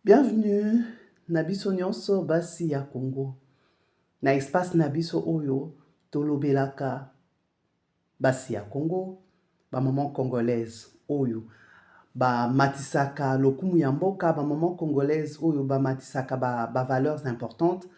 Bienvenue na biso nyonso basi ya Congo. Na espace na biso oyo tolobelaka basi ya Congo, ba maman congolaise oyo ba matisaka lokumu ya mboka, ba maman congolaise oyo ba matisaka ba valeurs importantes,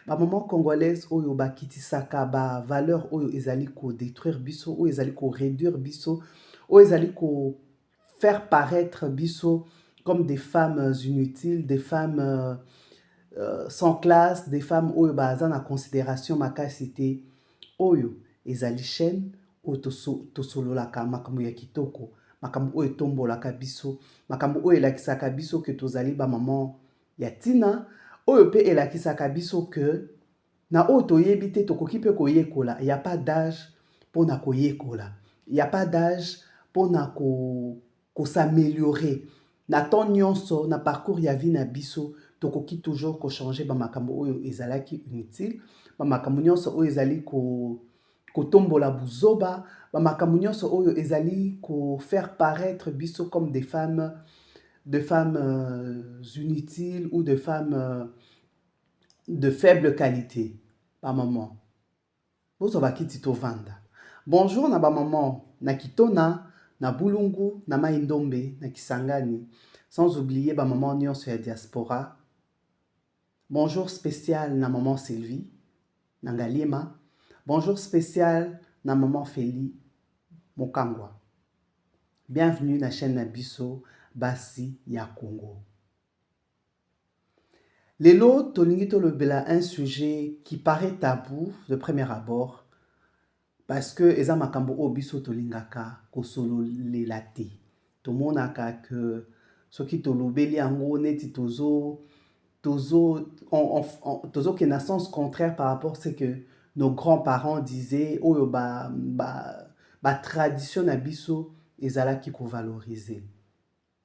ba maman congolaise oyo ba kitisaka ba valeurs oyo ezali ko détruire biso, oyo ezali ko réduire biso, oyo ezali ko faire paraître biso comme des femmes inutiles, des femmes sans classe, des femmes oyo baza na considération makasi te. Oyo ezali chaîne oyo tosololaka makambo ya kitoko, makambo oyo etombolaka biso, makambo oyo elakisaka biso ke tozali ba maman ya tina, oyo pe elakisaka biso ke na oyo toyebi te tokoki pe koyekola. Il y a pas d'âge pona koyekola, il y a pas d'âge pona ko s'améliorer. Na temps nyonso na parcours ya vie na biso tokoki toujours ko changer ba makambo oyo ezalaki inutile, ba makambo nyonso oyo ezali ko tombola buzoba, ba makambo nyonso oyo ezali ko faire paraître biso comme des femmes inutiles ou de femmes de faible qualité. Ba maman bozo bakiti to vanda. Bonjour na ba maman na Kitona, na Bulungu, na Maindombe, na Kisangani, sans oublier ba maman nyonso ya diaspora. Bonjour spécial na maman Sylvie, na Ngaliema. Bonjour spécial na maman Feli Mokangwa. Bienvenue na chaîne na biso Basi ya Congo. Lelo tolingi tolobela un sujet qui paraît tabou de premier abord parce que eza makambo o biso tolingaka kosololela te. Tomonaka que soki tolobeli yango neti tozo qui est dans sens contraire par rapport à ce que nos grands-parents disaient, oyo ba tradition na biso ezalaki ko valoriser.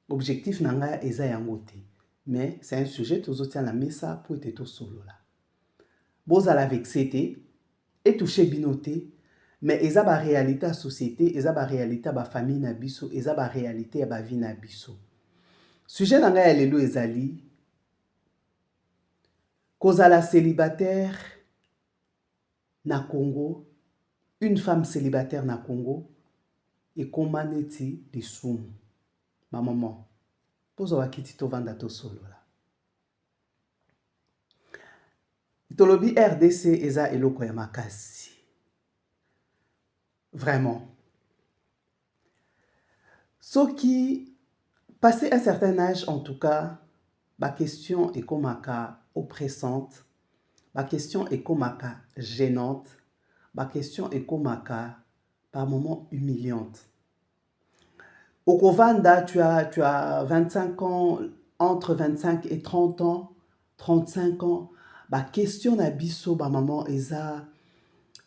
Objectif nanga eza yango te. Mais c'est un sujet tozo tia la mesa pour ete to solo la. Bozala vexé te, et touché binoté, mais eza ba réalité à société, eza ba réalité à ba famille na biso, eza ba réalité à ba vie na biso. Sujet nanga ya lelo ezali kozala célibataire na Congo, une femme célibataire na Congo, et comment neti de soum. Ma maman, pozo wakiti to vanda to solo la. Tolobi RDC eza eloko ya makasi. Vraiment. Soki, passé un certain âge en tout cas, ma question est comme oppressante, ma question est comme gênante, ma question est comme par moments humiliante. Au Kovanda, tu as 25 ans, entre 25 et 30 ans, 35 ans, ma question na biso, ma maman,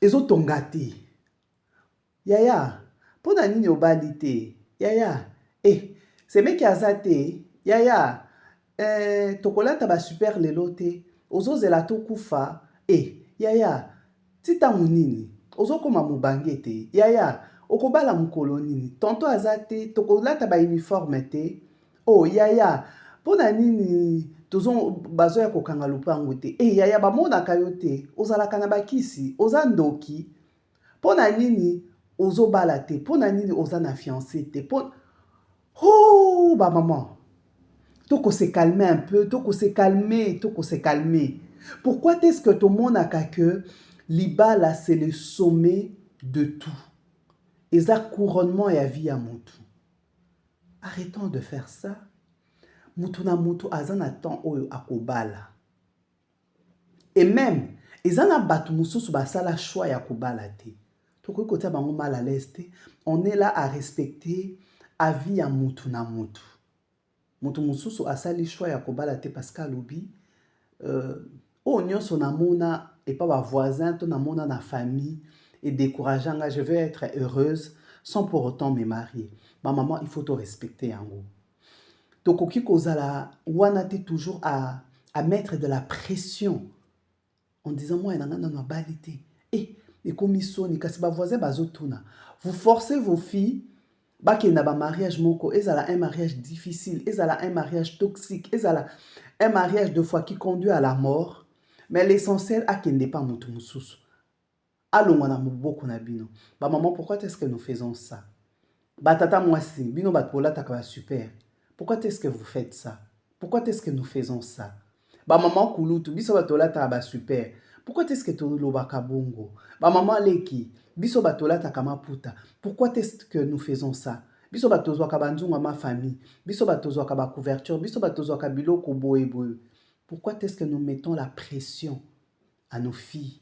ezo tongate. Yaya, pona nini obalite? Yaya, c'est mec azate. Yaya, tokolata ba super lelo te, ozo zela to kufa, yaya, tita munini, ozo koma mubange te, yaya, okobala mukolo nini, tonto azate, tokolata ba uniforme te, yaya, pona nini, tozo bazo ya kokanga lupango te, yaya, ba mona kayo te, ozalaka na bakisi, oza ndoki, pona nini, ozo bala te, pona nini, oza na fiancé te, ba maman, toko se calmer un peu, toko se calmer. Pourquoi est-ce que tout le monde a que l'ibala c'est le sommet de tout? Et ça couronnement et à vie à mutu. Arrêtons de faire ça. Mutu na mutu azan attend oyo akobala. Et même, ezana batu mususu basala choix ya kobala te. Toko kota bango mal à l'aise te. On est là à respecter à vie à mutu na mutu. Mutu mususu asali choix ya kobala te parce qu'alobi nyonso namona et pas ma voisin to namona na famille et décourageant, je veux être heureuse sans pour autant me marier. Ma maman, il faut te respecter yango. Tokoki kozala wana te toujours à mettre de la pression en disant moi nanga na balité. Et comme ils sont ni kasi ba voisin bazotuna. Vous forcez vos filles bakenda ba mariage moko, ezala un mariage difficile, ezala un mariage toxique, ezala Un mariage de foi qui conduit à la mort, mais l'essentiel a qu'il n'est pas mutu mususu. Allons on a beaucoup na bino. Bah maman, pourquoi est-ce que nous faisons ça? Bah tata moi si, bino batpola takaba super. Pourquoi est-ce que vous faites ça? Pourquoi est-ce que nous faisons ça? Bah maman kulutu, biso batola takaba super. Pourquoi est-ce que tu lobaka bongo? Bah maman leki, biso batola takama puta. Pourquoi est-ce que nous faisons ça? Biso batozwa kabanzunga ma famille. Biso batozwa kaba couverture. Biso batozwa kabilo koboe boe. Pourquoi est-ce que nous mettons la pression à nos filles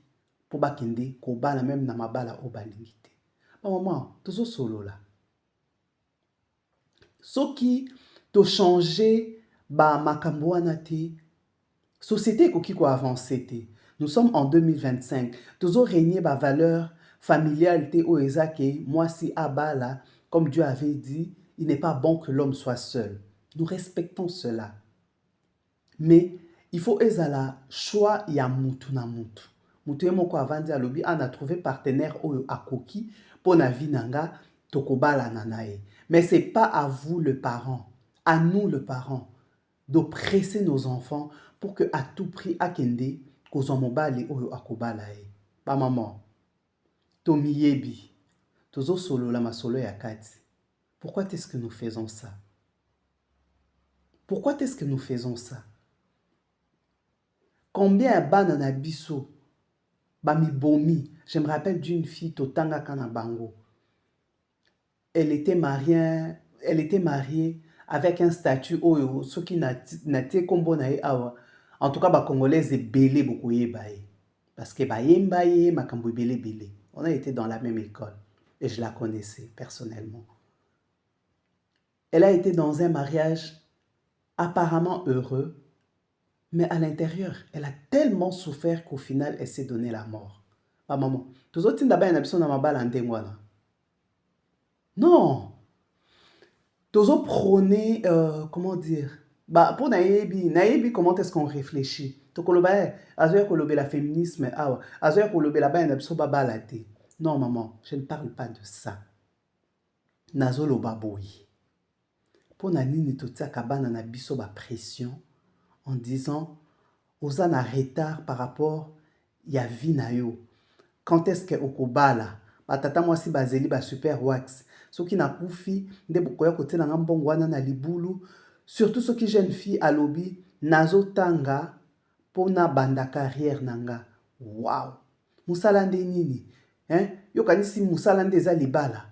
pour bakende kobala même na mabala o balingite? Bah maman, tozo solo là. Soki to changer ba makambo wana te, société ekoki ko avancer te. Nous sommes en 2025. Tozo régner ba valeur familiale te o ezake moi si abala comme Dieu avait dit, il n'est pas bon que l'homme soit seul. Nous respectons cela. Mais il faut ezala choix ya mutu na mutu. Mutu ye moko avandi alobi ana trouvé partenaire oyo akoki po na vie nanga tokobala na nae. Mais c'est pas à vous le parent, à nous le parent, de presser nos enfants pour que à tout prix akende kozwa mobali oyo akobala ye. Ba maman, tomiyebi, tozo solo la masolo ya kati. Pourquoi est-ce que nous faisons ça? Pourquoi est-ce que nous faisons ça? Combien bana na biso bami bomi? Je me rappelle d'une fille totanga kana bango. Elle était mariée avec un statut oyo ce qui n'a te kombo na ye awa. En tout cas ba congolaise belé beaucoup yebaye parce que ba yembaye makambo belé belé. On a été dans la même école et je la connaissais personnellement. Elle a été dans un mariage apparemment heureux, mais à l'intérieur, elle a tellement souffert qu'au final, elle s'est donné la mort. Ah maman, tous autres d'abord une option dans ma balle en témoignage. Non, tous autres prôner, comment dire, bah pour naïbi comment est-ce qu'on réfléchit? To koloba, azoya kolobe la féminisme, azoya kolobe la ba une option babalate. Non maman, je ne parle pas de ça. Nazolo baboui. Pour nani totia kabana na biso ba pression en disant aux en retard par rapport ya vie na yo. Quand est-ce que okobala batata moi si bazeli ba super wax soki na kufi nde bokoya kotela nga mbongo wana na libulu, surtout soki jeune fille alobi nazo tanga pona banda carrière nanga. Wow, musala nde nini yo kanisi musala nde za libala.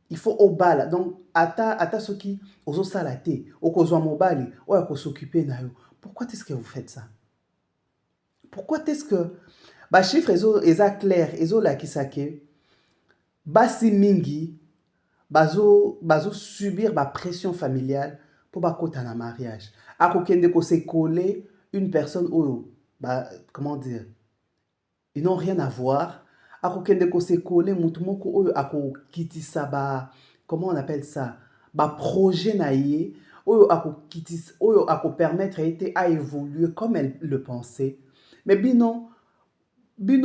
Il faut obala. Donc, ata soki ozo salate, okozwa mobali, oya ko s'occuper na yo. Pourquoi est-ce que vous faites ça? Pourquoi est-ce que ba chiffre eza clair, ezo la kisake basi mingi bazo subir ba pression familiale pour ba kota na mariage. Ako kende ko se coller une personne oyo comment dire, ils n'ont rien à voir. Ako kende ko se coller mutu moko oyo ako kitisa comment on appelle ça, projet na ye oyo ako permettre à évoluer comme elle le pensait. Mais bino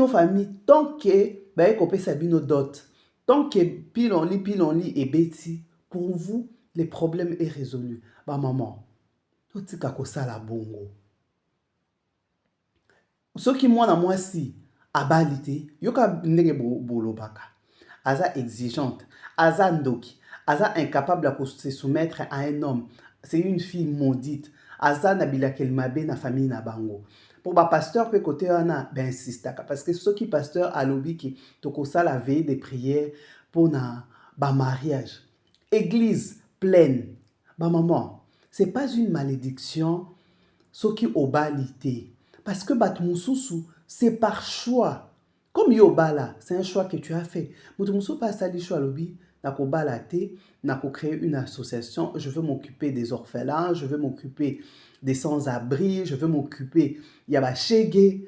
famille tant que ba ekopesa bino dot, tant que pilonli et beti, pour vous les problèmes est résolu. Ba maman, totika ko sala bongo. Soki mwana mwasi abalite yoka ndenge bolobaka aza exigeante, aza ndoki, aza incapable de se soumettre à un homme, c'est une fille maudite, aza nabila kelmabe na famille na bango. Pour ba pasteur pe côté wana ben insistaka parce que ceux qui pasteur alobi ki tokosa la veille des prières pour na ba mariage, église pleine. Ba maman, c'est pas une malédiction ceux qui obalite. Parce que Batumususu, c'est par choix. Comme Yobala, c'est un choix que tu as fait. Batumususu passe à l'isho alobi, nako balate, nako créer une association. Je veux m'occuper des orphelins, je veux m'occuper des sans-abri, je veux m'occuper yaba shege,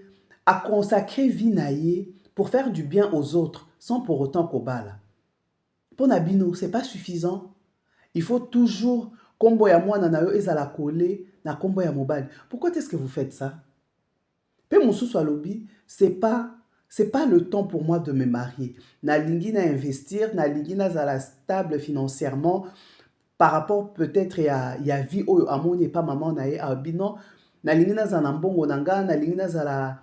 à consacrer vie naye pour faire du bien aux autres, sans pour autant kobala. Pour Nabino, c'est pas suffisant. Il faut toujours kombo ya mwana na yo ezala collé na kombo ya mobali. Pourquoi est-ce que vous faites ça? Pe mosusu alobi, c'est pas le temps pour moi de me marier. Na lingi na investir, na lingi na zala stable financièrement par rapport peut-être ya vie oyo amoni pas maman na ye abi non, nalingi naza na mbongo na nga nalingi nazala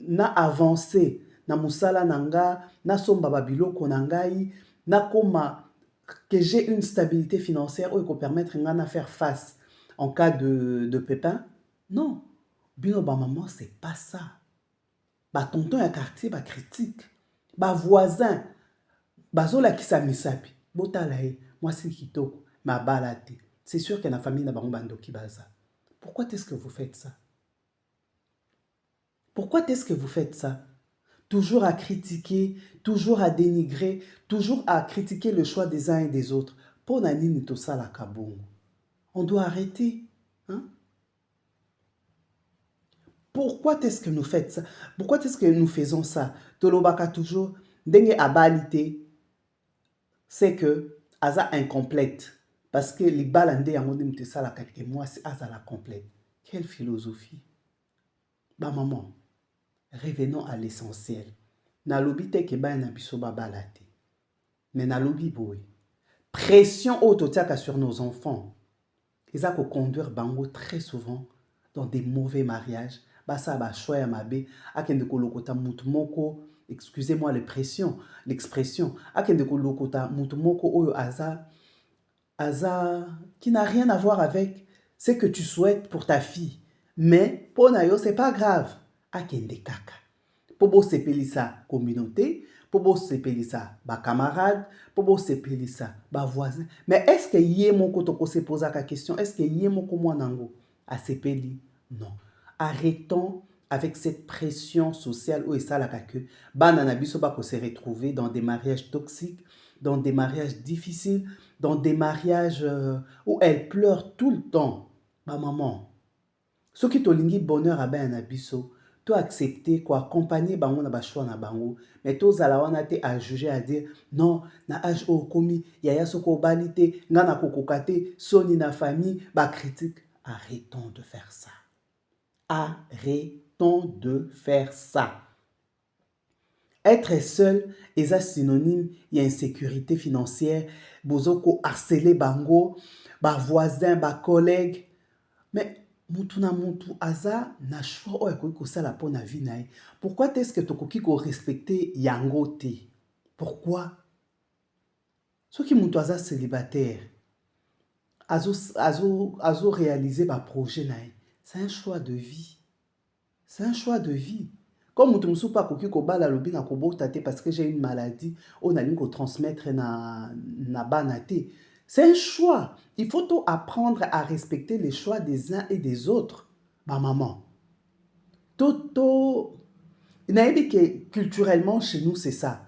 na avancé na musala na nga nasomba babiloko na ngai nakoma que j'ai une stabilité financière ou permettre à faire face en cas de pépin. Non, bino ba maman c'est pas ça. Ba tonton ya quartier ba critique, ba voisin bazola kisa misapi. Botala e, moi c'est kitoko, ma balate. C'est sûr que la famille na bango bandoki baza. Pourquoi est-ce que vous faites ça? Pourquoi est-ce que vous faites ça? Toujours à critiquer, toujours à dénigrer, toujours à critiquer le choix des uns et des autres. Pour nani to sala kabongo. On doit arrêter. Hein? Pourquoi est-ce que nous faites ça? Pourquoi est-ce que nous faisons ça? Tolobaka toujours, dengue abalite, c'est que aza incomplète. Parce que les balandés yango de mte sala quelques mois, c'est aza la complète. Quelle philosophie? Ba maman. Revenons à l'essentiel. Nalobi te ke ba na biso ba balate. Mais nalobi boy. Pression autotiaka sur nos enfants. Ils ont conduire bango très souvent dans des mauvais mariages. Basa ba choix ya mabe akende ko lokota mutu moko, excusez-moi l'expression, akende ko lokota mutu moko oyo aza qui n'a rien à voir avec ce que tu souhaites pour ta fille. Mais pour nayo c'est pas grave. Akende kaka. Pour bo sepelisa communauté, pour bo sepelisa ba camarade, pour bo sepelisa ba voisin. Mais est-ce que yé moko toko se pose la question, est-ce que yé moko mwanango a sepeli? Non. Arrêtons avec cette pression sociale où ça la que banana biso ba ko se retrouver dans des mariages toxiques, dans des mariages difficiles, dans des mariages où elle pleure tout le temps. Ma maman, ce qui tolingi bonheur à banana biso, to accepter quoi accompagner bango na ba choix na bango, mais to zala wana te à juger à dire non na âge o komi yaya soko balite ngana kokokate soni na famille ba critique. Arrêtons de faire ça. Arrêtons de faire ça. Être seul est synonyme y a insécurité financière, bozoko harceler bango, ba voisin, ba collègue. Mais mutu na mutu aza na choix oyo akoki kosala mpo na vie na ye. Pourquoi est-ce que tokoki korespecte yango te? Pourquoi? Soki mutu aza célibataire azo réaliser ba projet na ye, c'est un choix de vie. C'est un choix de vie. Comme mutu musu pa akoki kobala lobi na kobota te parce que j'ai une maladie oyo nalingi kotransmettre na bana te. C'est un choix. Il faut tout apprendre à respecter les choix des uns et des autres. Ma maman. Toto. Naïbi que culturellement chez nous c'est ça.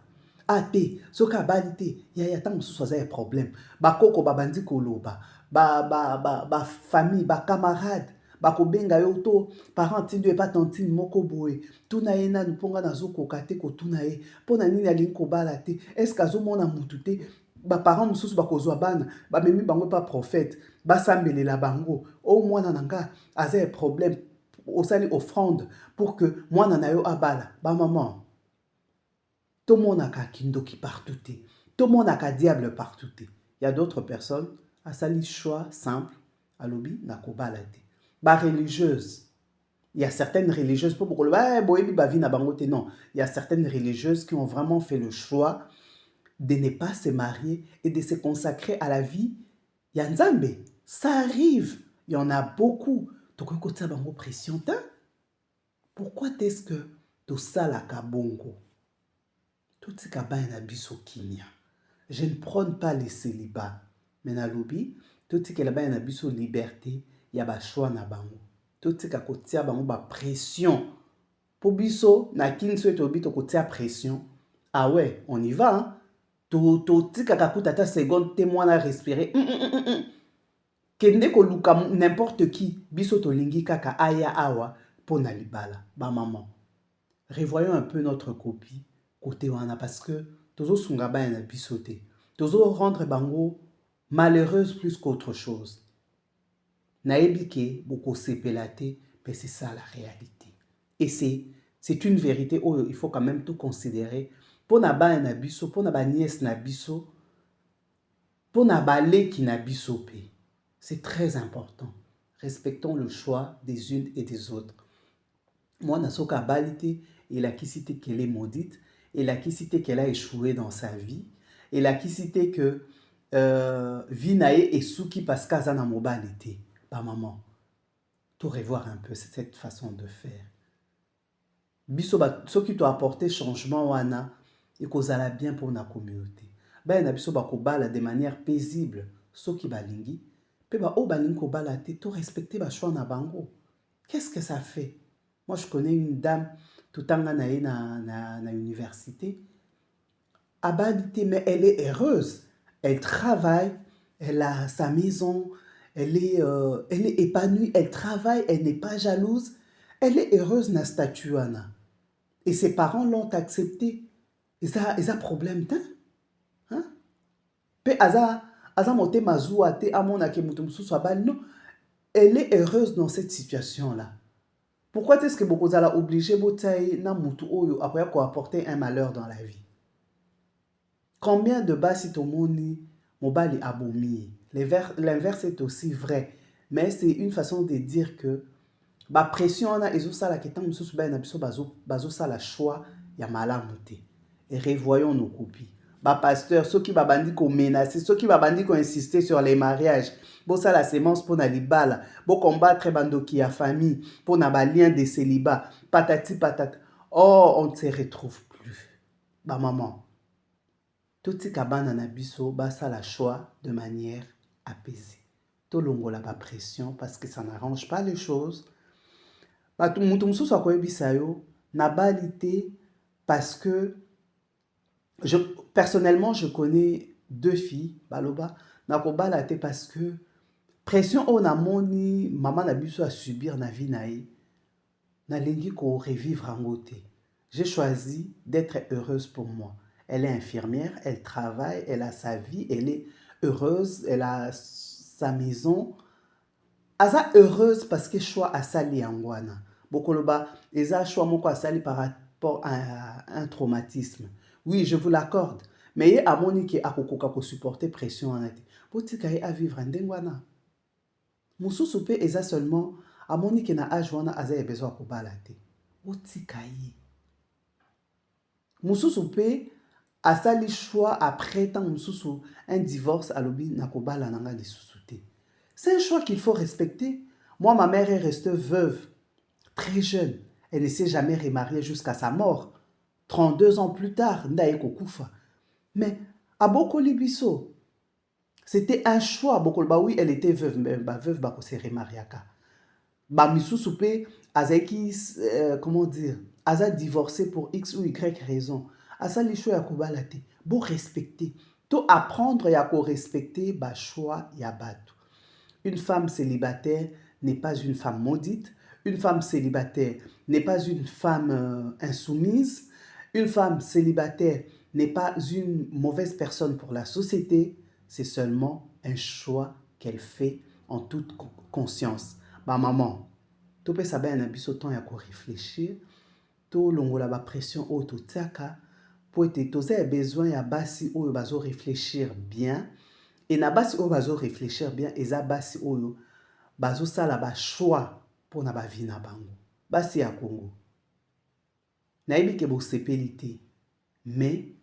Ate, soka balite, ya tant sous un problème. Ba koko ba bandi koloba, ba famille, ba camarade, ba ko benga yo to parent tindu e pas tantine moko boye. Tuna ye na nuponga na zo kokate ko tuna ye. Pona nini alingi ko balate. Est-ce kazo mona mutute? Ba parents mususu ba kozwa bana, ba memi bango pas prophète, ba sambelela bango. O mwana nanga aza problème. Osali offrande pour que mwana na yo abala. Ba maman. Tout le monde a kindoki partout. Tout le monde a diable partout. Il y a d'autres personnes à sali choix simple à l'obi na kobalate. Ba religieuse. Il y a certaines religieuses pour beaucoup non, il y a certaines religieuses qui ont vraiment fait le choix de ne pas se marier et de se consacrer à la vie. Il y a Nzambe, ça arrive. Il y en a beaucoup. Pression. Pourquoi est-ce que tout ça la kabongo? Tout ce qui je ne prône pas les célibats. Mais na lobi, tout ce qui est liberté, il y a ba choix na bango. Tout ce qui est ba pression. Pour biso, na kinso et obi to kotia pression. Ah ouais, on y va. Hein? Tout ce qui est seconde témoin à respirer. Kende ko luka n'importe qui. Biso to lingi kaka aya awa pour na libala. Ba maman. Revoyons un peu notre copie. Côté wana parce que tozo sunga ba na bisoté tozo rendre bango malheureuse plus qu'autre chose naebike boko sepelate mais c'est ça la réalité et c'est une vérité où il faut quand même tout considérer pour na ba na biso pour na ba nièce na biso pour na ba leki na biso pe c'est très important Respectons le choix des unes et des autres. Moi, Nasoka Balite, il a qui cité qu'elle est maudite, il a qui cité qu'elle a échoué dans sa vie, il a qui cité que Vinae et Suki parce qu'Azana Mobalite, pas maman. Tout revoir un peu cette façon de faire. Biso ce qui t'a apporté changement wana et kozala bien pour la communauté. Ben na biso ba kobala de manière paisible, ce qui balingi, pe ba o balingi kobala te to respecter ba choix na bango. Qu'est-ce que ça fait? Moi je connais une dame tout en na université. Abalité mais elle est heureuse. Elle travaille, elle a sa maison, elle est épanouie, elle travaille, elle n'est pas jalouse. Elle est heureuse na statut wana. Et ses parents l'ont accepté. Ils ont problème d'un. Hein? Pe aza moté mazua te amona ke mutu mususu abali. Non, elle est heureuse dans cette situation-là. Pourquoi est-ce que beaucoup zala obligé botaye na mutu oyo après quoi apporter un malheur dans la vie? Combien de basi tomoni mobali abomi? L'inverse est aussi vrai, mais c'est une façon de dire que ba pression na ezosala ke tant mususu ba na biso bazosala choix ya malamu te. Et revoyons nos copies. Ba pasteur ceux qui babandi ko menacer, ceux qui babandi ko insister sur les mariages, bo ça la sémence pour na libala, bo combattre bandoki ya famille, pour na ba lien de célibat, patati patata. Oh, on ne se retrouve plus. Ba maman. Tout ce kabana na biso ba ça la choix de manière apaisée. To longola ba pression parce que ça n'arrange pas les choses. Mutu mususu akoyebisa yo nabali te parce que personnellement je connais deux filles baloba nakobala te parce que pression o namoni maman na biso a subir na vie na ye nalingi ko revivre yango te. J'ai choisi d'être heureuse pour moi. Elle est infirmière, elle travaille, elle a sa vie, elle est heureuse, elle a sa maison. Aza heureuse parce que choix asali yangwana. Bokoloba, eza choix moko asali par rapport à un traumatisme. Oui, je vous l'accorde. Mais ye amoni ki akokoka ko supporter pression anati. Botika ye a vivre ndengwana. Mususu pe eza seulement amoni ki na âge wana aza ye besoin ko balate. Botika ye. Mususu pe asali choix après tant mususu un divorce alobi nakobala nanga lisusu te. C'est un choix qu'il faut respecter. Moi, ma mère est restée veuve, très jeune. Elle ne s'est jamais remariée jusqu'à sa mort. 32 ans plus tard, Ndaye Kokufa. Mais à Bokoli Bisso, c'était un choix. Bah oui, elle était veuve, mais bah veuve, bah se remariaka. Bah Missou Soupé, Azeki, comment dire, Aza divorcé pour X ou Y raison. Asa li choix ya kobalate. Bon respecter. To apprendre ya ko respecter, bah choix ya batu. Une femme célibataire n'est pas une femme maudite. Une femme célibataire n'est pas une femme insoumise. Une femme célibataire n'est pas une mauvaise personne pour la société. C'est seulement un choix qu'elle fait en toute conscience. Bah maman, tu peux savoir un abisso temps à réfléchir. Tu longola ba pression auto tsaka pour être tosé besoin ya basi ou bazo réfléchir bien. Et na basi oyo bazo réfléchir bien, eza basi oyo bazo sala ba choix pour na ba vie na bango. Basi ya Congo. Nayebi ke bo sepeli te, mais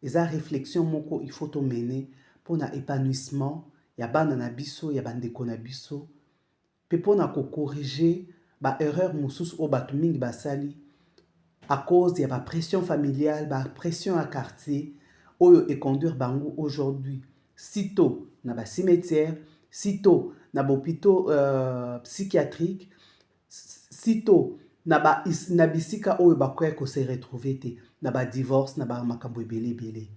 eza réflexion moko il faut to mener pour na épanouissement ya bana na biso, ya bandeko na biso, pe pour na ko corriger ba erreur mosusu o batu mingi basali à cause ya ba pression familiale, ba pression à quartier oyo et conduire bango aujourd'hui. Sitôt na ba cimetière, sitôt na ba hôpitaux psychiatriques, sitôt na bisika oyo bakoya ko se retrouver te, na ba divorce, na ba makambo ebele.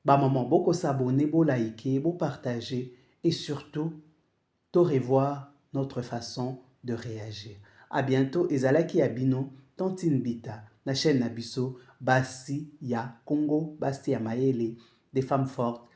Ba maman boko s'abonner, bo liker, bo partager et surtout to revoir notre façon de réagir. À bientôt ezalaki abino Tantine Bita na chaîne Nabiso Basi ya Congo, Basi ya Mayele, des femmes fortes